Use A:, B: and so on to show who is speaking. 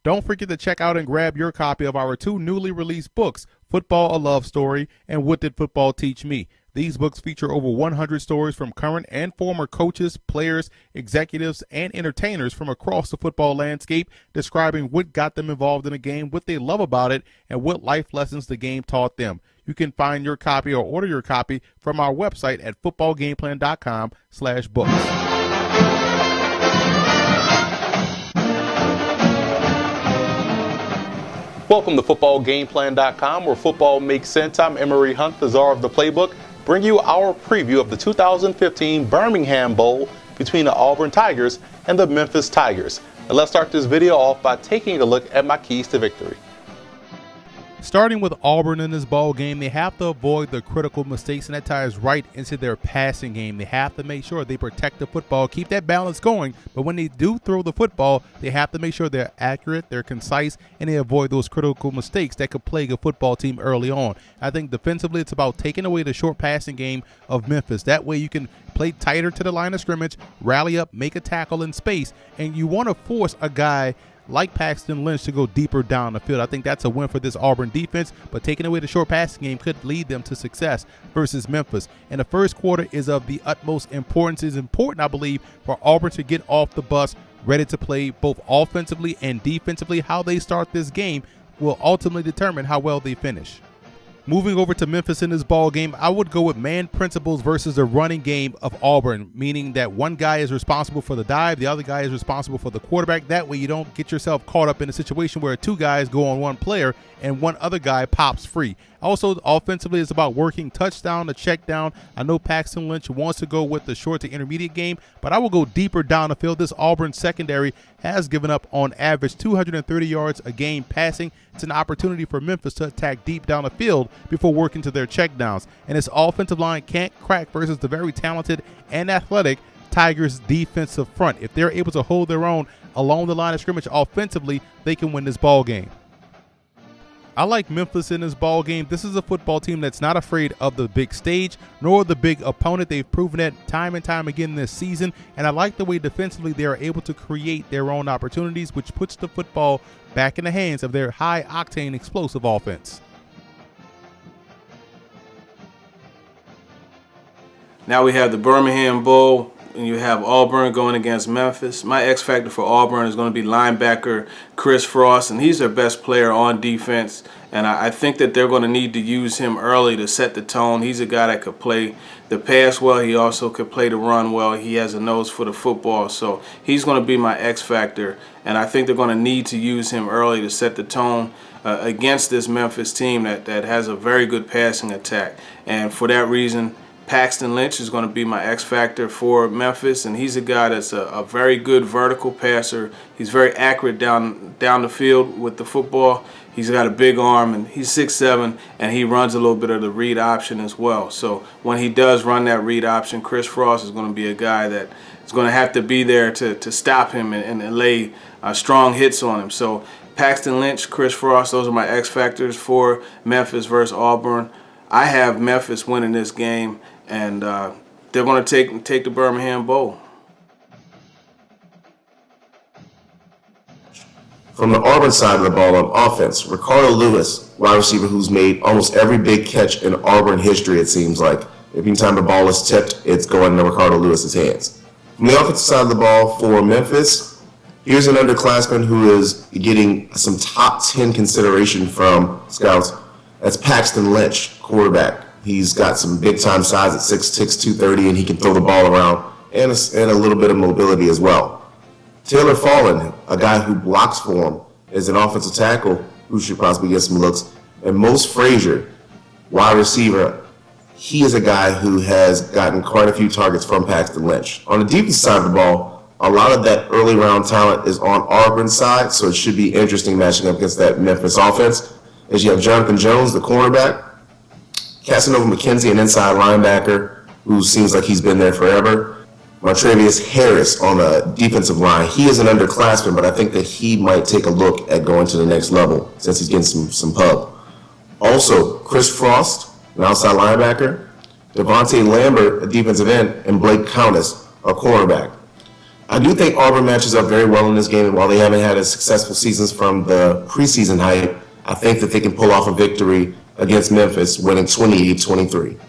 A: Don't forget to check out and grab your copy of our 2 newly released books, Football: A Love Story and What Did Football Teach Me? These books feature over 100 stories from current and former coaches, players, executives, and entertainers from across the football landscape, describing what got them involved in the game, what they love about it, and what life lessons the game taught them. You can find your copy or order your copy from our website at footballgameplan.com/books. Welcome to footballgameplan.com, where football makes sense. I'm Emery Hunt, the czar of the playbook, bring you our preview of the 2015 Birmingham Bowl between the Auburn Tigers and the Memphis Tigers. And let's start this video off by taking a look at my keys to victory. Starting with Auburn in this ball game, they have to avoid the critical mistakes, and that ties right into their passing game. They have to make sure they protect the football, keep that balance going, but when they do throw the football, they have to make sure they're accurate, they're concise, and they avoid those critical mistakes that could plague a football team early on. I think defensively, it's about taking away the short passing game of Memphis. That way you can play tighter to the line of scrimmage, rally up, make a tackle in space, and you want to force a guy like Paxton Lynch to go deeper down the field. I think that's a win for this Auburn defense, but taking away the short passing game could lead them to success versus Memphis. And the first quarter is of the utmost importance. It's important, I believe, for Auburn to get off the bus, ready to play both offensively and defensively. How they start this game will ultimately determine how well they finish. Moving over to Memphis in this ball game, I would go with man principles versus the running game of Auburn, meaning that one guy is responsible for the dive, the other guy is responsible for the quarterback. That way you don't get yourself caught up in a situation where 2 guys go on one player and one other guy pops free. Also, offensively, it's about working touchdown to check down. I know Paxton Lynch wants to go with the short to intermediate game, but I will go deeper down the field. This Auburn secondary has given up on average 230 yards a game passing. It's an opportunity for Memphis to attack deep down the field before working to their checkdowns. And this offensive line can't crack versus the very talented and athletic Tigers defensive front. If they're able to hold their own along the line of scrimmage offensively, they can win this ball game. I like Memphis in this ball game. This is a football team that's not afraid of the big stage nor the big opponent. They've proven that time and time again this season, and I like the way defensively they are able to create their own opportunities, which puts the football back in the hands of their high-octane explosive offense.
B: Now we have the Birmingham Bowl, and you have Auburn going against Memphis. My X factor for Auburn is going to be linebacker Chris Frost, and he's their best player on defense. And I think that they're going to need to use him early to set the tone. He's a guy that could play the pass well. He also could play the run well. He has a nose for the football. So he's going to be my X factor. And I think they're going to need to use him early to set the tone against this Memphis team that has a very good passing attack. And for that reason, Paxton Lynch is going to be my X factor for Memphis, and he's a guy that's a very good vertical passer. He's very accurate down the field with the football. He's got a big arm, and he's 6'7", and he runs a little bit of the read option as well. So when he does run that read option, Chris Frost is going to be a guy that is going to have to be there to stop him and lay strong hits on him. So Paxton Lynch, Chris Frost, those are my X factors for Memphis versus Auburn. I have Memphis winning this game, and they're going to take the Birmingham Bowl.
C: From the Auburn side of the ball on offense, Ricardo Lewis, wide receiver who's made almost every big catch in Auburn history, it seems like. Every time the ball is tipped, it's going into Ricardo Lewis's hands. From the offensive side of the ball for Memphis, here's an underclassman who is getting some top 10 consideration from scouts. That's Paxton Lynch, quarterback. He's got some big-time size at 6'6", 230, and he can throw the ball around and a little bit of mobility as well. Taylor Fallon, a guy who blocks for him, is an offensive tackle who should possibly get some looks. And Mose Frazier, wide receiver, he is a guy who has gotten quite a few targets from Paxton Lynch. On the defensive side of the ball, a lot of that early round talent is on Auburn's side, so it should be interesting matching up against that Memphis offense. As you have Jonathan Jones, the cornerback, Casanova McKenzie, an inside linebacker who seems like he's been there forever. Montravius Harris on the defensive line. He is an underclassman, but I think that he might take a look at going to the next level since he's getting some pub. Also, Chris Frost, an outside linebacker, Devontae Lambert, a defensive end, and Blake Countess, a cornerback. I do think Auburn matches up very well in this game, and while they haven't had as successful seasons from the preseason hype, I think that they can pull off a victory against Memphis, winning 28-23.